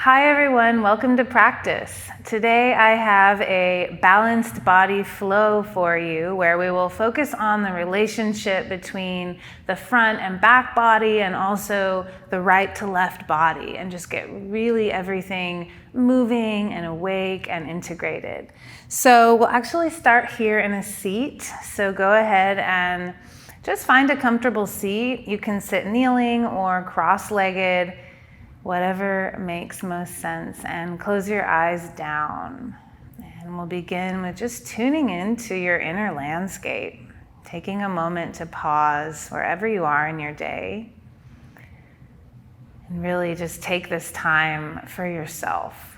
Hi everyone, welcome to practice. Today I have a balanced body flow for you where we will focus on the relationship between the front and back body and also the right to left body and just get really everything moving and awake and integrated. So we'll actually start here in a seat. So go ahead and just find a comfortable seat. You can sit kneeling or cross-legged, whatever makes most sense, and close your eyes down. And we'll begin with just tuning into your inner landscape, taking a moment to pause wherever you are in your day, and really just take this time for yourself.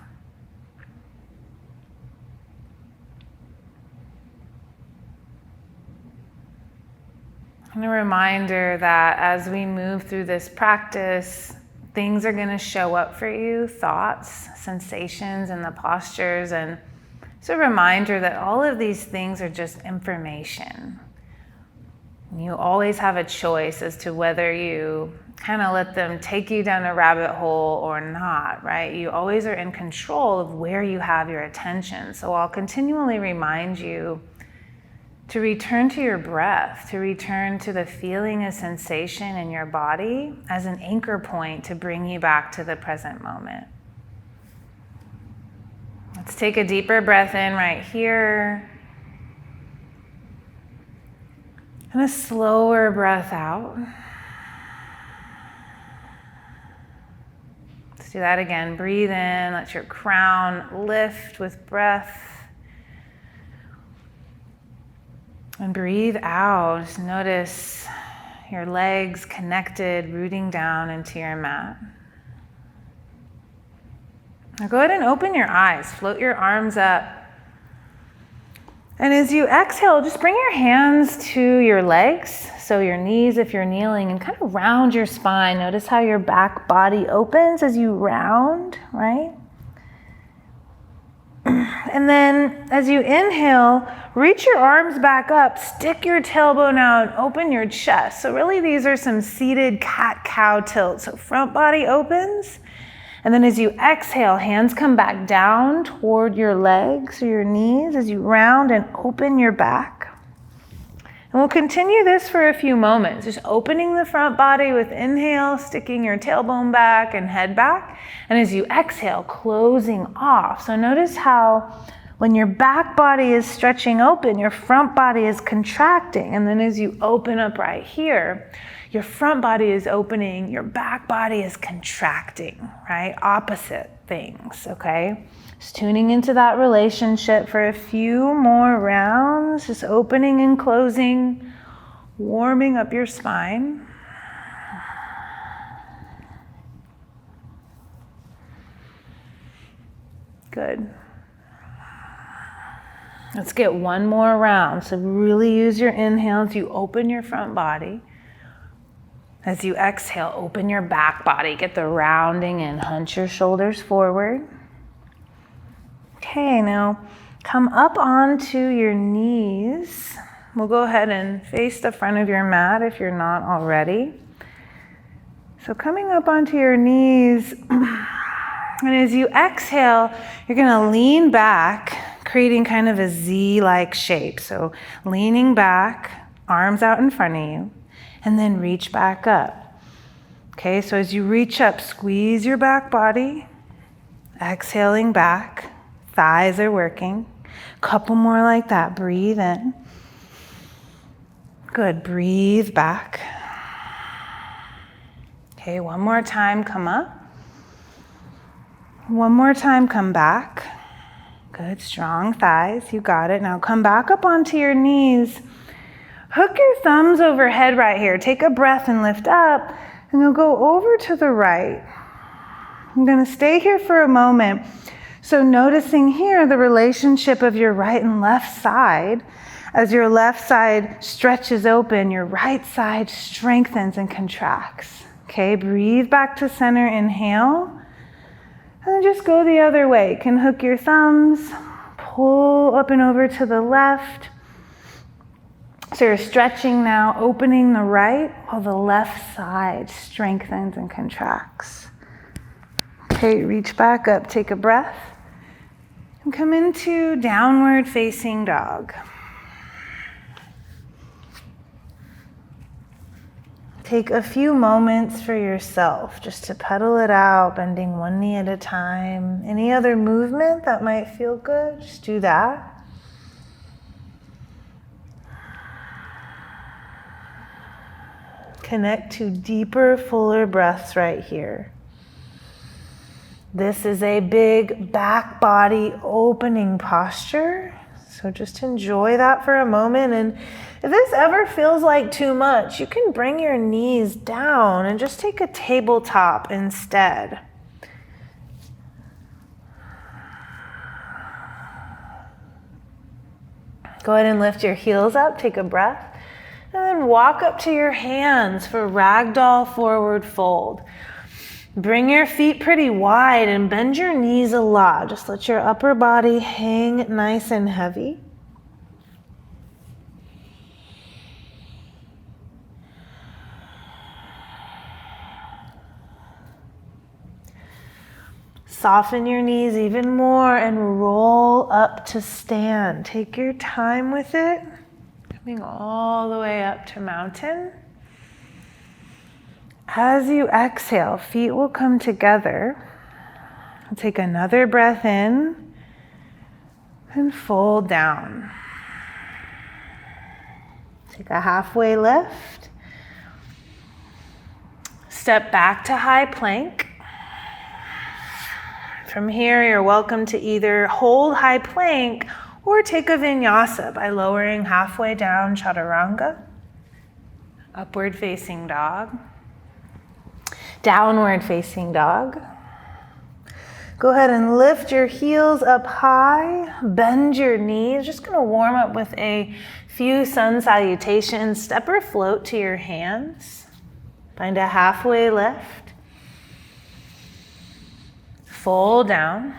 And a reminder that as we move through this practice, things are going to show up for you, thoughts, sensations, and the postures. And it's a reminder that all of these things are just information. You always have a choice as to whether you kind of let them take you down a rabbit hole or not, right? You always are in control of where you have your attention. So I'll continually remind you to return to your breath, to return to the feeling of sensation in your body as an anchor point to bring you back to the present moment. Let's take a deeper breath in right here. And a slower breath out. Let's do that again. Breathe in, let your crown lift with breath. And breathe out. Just notice your legs connected, rooting down into your mat. Now go ahead and open your eyes. Float your arms up. And as you exhale, just bring your hands to your legs, so your knees if you're kneeling, and kind of round your spine. Notice how your back body opens as you round, right? And then as you inhale, reach your arms back up, stick your tailbone out, open your chest. So really these are some seated cat-cow tilts. So front body opens. And then as you exhale, hands come back down toward your legs or your knees as you round and open your back. And we'll continue this for a few moments, just opening the front body with inhale, sticking your tailbone back and head back. And as you exhale, closing off. So notice how when your back body is stretching open, your front body is contracting. And then as you open up right here, your front body is opening, your back body is contracting, right? Opposite things, okay? Just tuning into that relationship for a few more rounds, just opening and closing, warming up your spine. Good. Let's get one more round. So really use your inhales. You open your front body. As you exhale, open your back body. Get the rounding in. Hunch your shoulders forward. Okay, now come up onto your knees. We'll go ahead and face the front of your mat if you're not already. So coming up onto your knees, and as you exhale, you're gonna lean back, creating kind of a Z-like shape. So leaning back, arms out in front of you, and then reach back up. Okay, so as you reach up, squeeze your back body, exhaling back, thighs are working. Couple more like that, breathe in. Good, breathe back. Okay, one more time, come up. One more time, come back. Good, strong thighs, you got it. Now come back up onto your knees. Hook your thumbs overhead right here. Take a breath and lift up, and you'll go over to the right. I'm gonna stay here for a moment. So noticing here the relationship of your right and left side. As your left side stretches open, your right side strengthens and contracts. Okay, breathe back to center, inhale. And then just go the other way. You can hook your thumbs, pull up and over to the left. So you're stretching now, opening the right while the left side strengthens and contracts. Okay, reach back up, take a breath, and come into downward facing dog. Take a few moments for yourself just to pedal it out, bending one knee at a time. Any other movement that might feel good, just do that. Connect to deeper, fuller breaths right here. This is a big back body opening posture. So just enjoy that for a moment. And if this ever feels like too much, you can bring your knees down and just take a tabletop instead. Go ahead and lift your heels up, take a breath, and then walk up to your hands for ragdoll forward fold. Bring your feet pretty wide and bend your knees a lot. Just let your upper body hang nice and heavy. Soften your knees even more and roll up to stand. Take your time with it. Coming all the way up to mountain. As you exhale, feet will come together. Take another breath in and fold down. Take a halfway lift. Step back to high plank. From here, you're welcome to either hold high plank or take a vinyasa by lowering halfway down, chaturanga, upward facing dog, downward facing dog. Go ahead and lift your heels up high, bend your knees. Just gonna warm up with a few sun salutations. Step or float to your hands. Find a halfway lift. Fold down,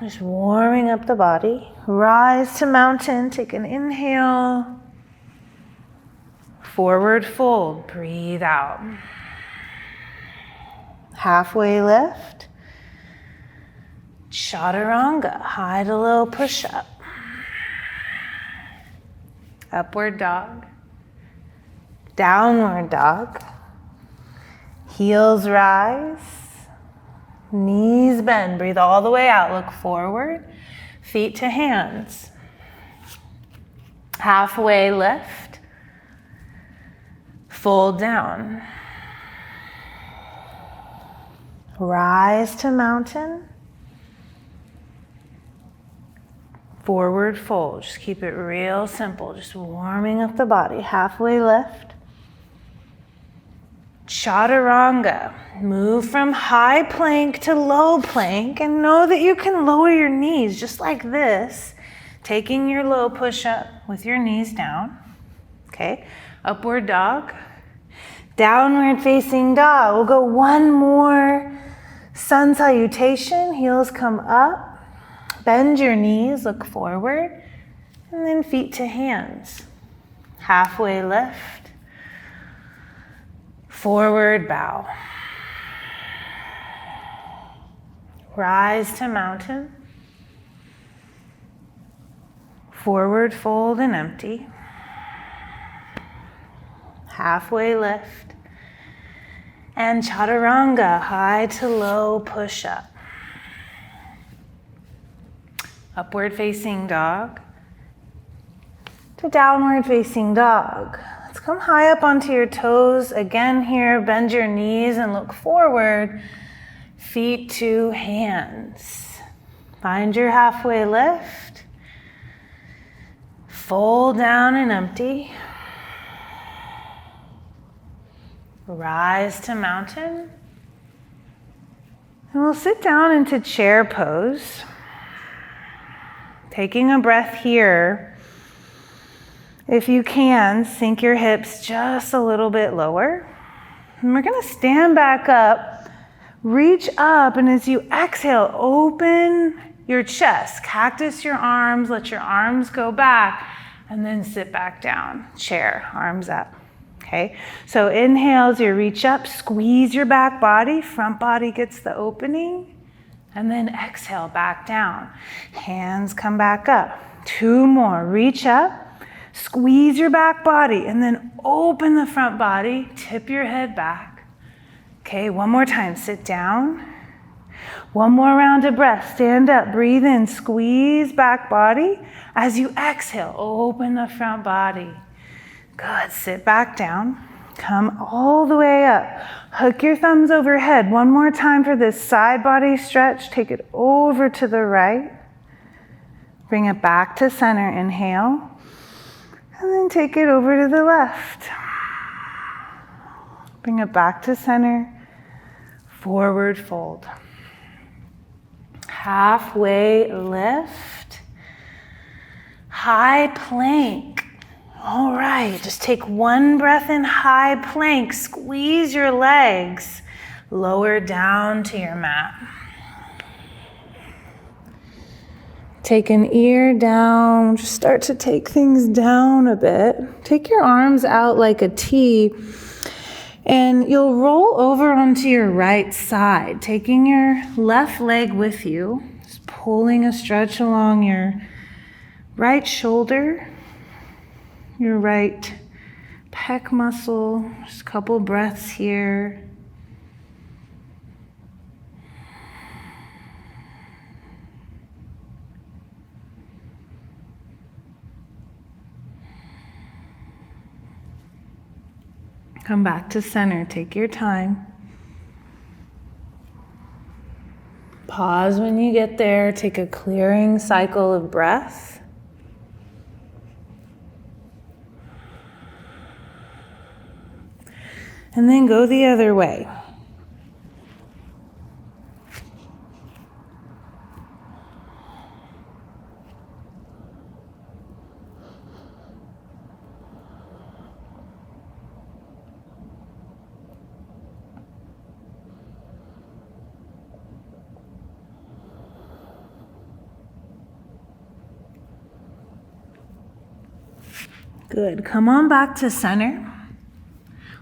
just warming up the body. Rise to mountain, take an inhale. Forward fold, breathe out. Halfway lift. Chaturanga, high to low push-up. Upward dog. Downward dog. Heels rise. Knees bend. Breathe all the way out. Look forward. Feet to hands. Halfway lift. Fold down. Rise to mountain. Forward fold. Just keep it real simple. Just warming up the body. Halfway lift. Chaturanga. Move from high plank to low plank and know that you can lower your knees just like this, taking your low push-up with your knees down. Okay, upward dog. Downward facing dog. We'll go one more sun salutation. Heels come up. Bend your knees, look forward, and then feet to hands. Halfway lift. Forward bow. Rise to mountain. Forward fold and empty. Halfway lift. And chaturanga, high to low push-up. Upward facing dog to downward facing dog. Let's come high up onto your toes. Again here, bend your knees and look forward. Feet to hands. Find your halfway lift. Fold down and empty. Rise to mountain. And we'll sit down into chair pose. Taking a breath here. If you can, sink your hips just a little bit lower. And we're gonna stand back up, reach up, and as you exhale, open your chest. Cactus your arms, let your arms go back, and then sit back down. Chair, arms up. Okay, so inhale as you reach up, squeeze your back body, front body gets the opening. And then exhale, back down. Hands come back up. 2 more. Reach up, squeeze your back body, and then open the front body. Tip your head back. Okay, one more time. Sit down. One more round of breath. Stand up, breathe in, squeeze back body. As you exhale, open the front body. Good. Sit back down. Come all the way up. Hook your thumbs overhead. One more time for this side body stretch. Take it over to the right. Bring it back to center. Inhale. And then take it over to the left. Bring it back to center. Forward fold. Halfway lift. High plank. All right, just take one breath in, high plank. Squeeze your legs. Lower down to your mat. Take an ear down. Just start to take things down a bit. Take your arms out like a T. And you'll roll over onto your right side, taking your left leg with you. Just pulling a stretch along your right shoulder. Your right pec muscle, just a couple breaths here. Come back to center, take your time. Pause when you get there, take a clearing cycle of breath. And then go the other way. Good. Come on back to center.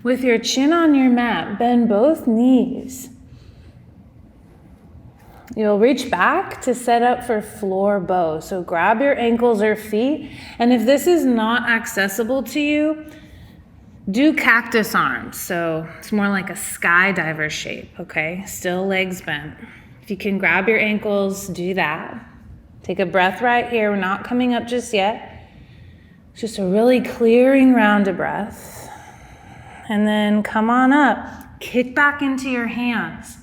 With your chin on your mat, bend both knees. You'll reach back to set up for floor bow. So grab your ankles or feet. And if this is not accessible to you, do cactus arms. So it's more like a skydiver shape, okay? Still legs bent. If you can grab your ankles, do that. Take a breath right here. We're not coming up just yet. Just a really clearing round of breath. And then come on up, kick back into your hands.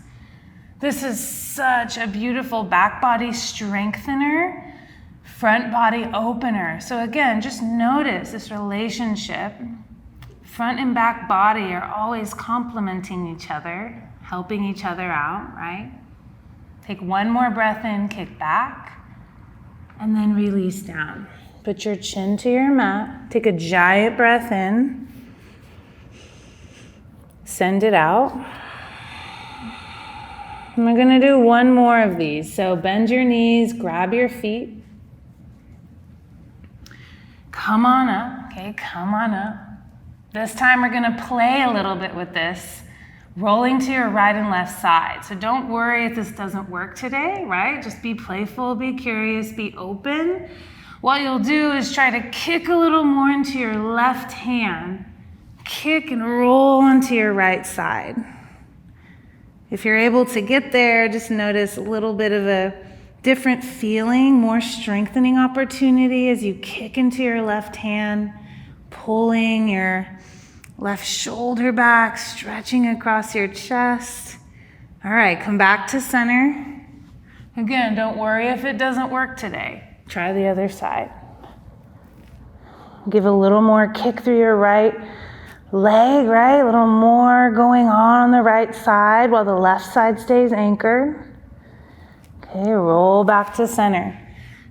This is such a beautiful back body strengthener, front body opener. So again, just notice this relationship. Front and back body are always complementing each other, helping each other out, right? Take one more breath in, kick back, and then release down. Put your chin to your mat, take a giant breath in. Send it out. And we're gonna do one more of these. So bend your knees, grab your feet. Come on up, okay, come on up. This time we're gonna play a little bit with this, rolling to your right and left side. So don't worry if this doesn't work today, right? Just be playful, be curious, be open. What you'll do is try to kick a little more into your left hand. Kick and roll onto your right side. If you're able to get there, just notice a little bit of a different feeling, more strengthening opportunity as you kick into your left hand, pulling your left shoulder back, stretching across your chest. All right, come back to center. Again, don't worry if it doesn't work today. Try the other side. Give a little more kick through your right leg, right? A little more going on the right side while the left side stays anchored. Okay, roll back to center.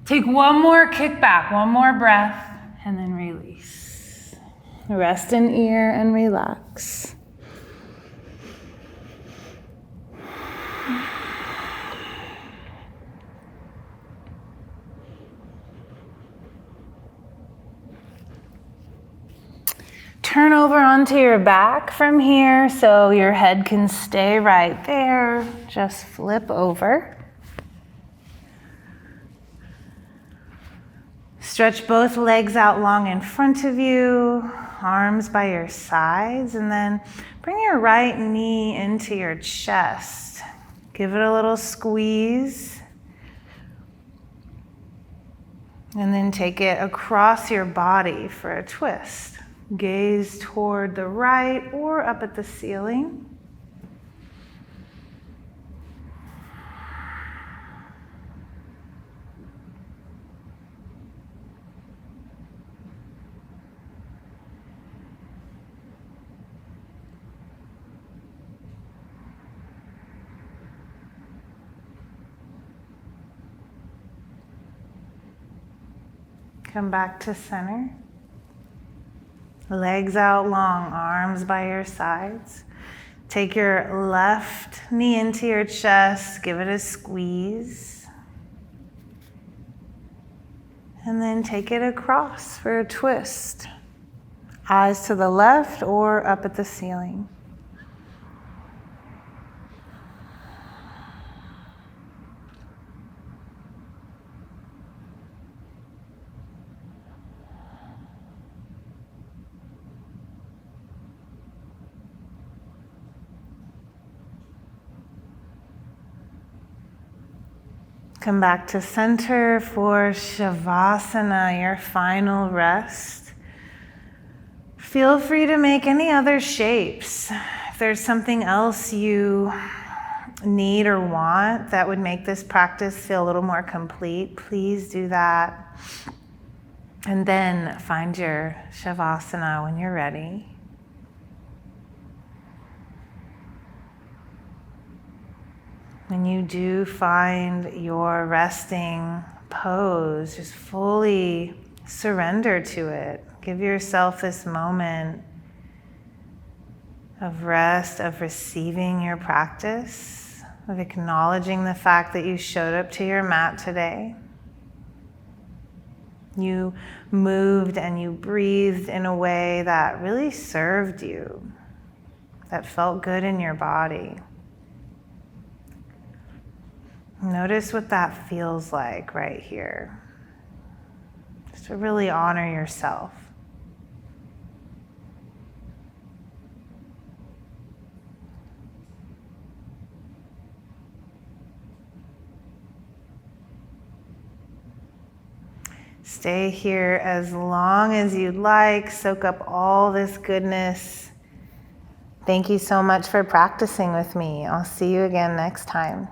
Take one more kick back, one more breath, and then release. Rest in ear and relax. Turn over onto your back from here so your head can stay right there. Just flip over. Stretch both legs out long in front of you, arms by your sides, and then bring your right knee into your chest. Give it a little squeeze. And then take it across your body for a twist. Gaze toward the right or up at the ceiling. Come back to center. Legs out long, arms by your sides. Take your left knee into your chest, give it a squeeze. And then take it across for a twist. Eyes to the left or up at the ceiling. Come back to center for Shavasana, your final rest. Feel free to make any other shapes. If there's something else you need or want that would make this practice feel a little more complete, please do that. And then find your Shavasana when you're ready. When you do find your resting pose, just fully surrender to it. Give yourself this moment of rest, of receiving your practice, of acknowledging the fact that you showed up to your mat today. You moved and you breathed in a way that really served you, that felt good in your body. Notice what that feels like right here. Just to really honor yourself. Stay here as long as you'd like. Soak up all this goodness. Thank you so much for practicing with me. I'll see you again next time.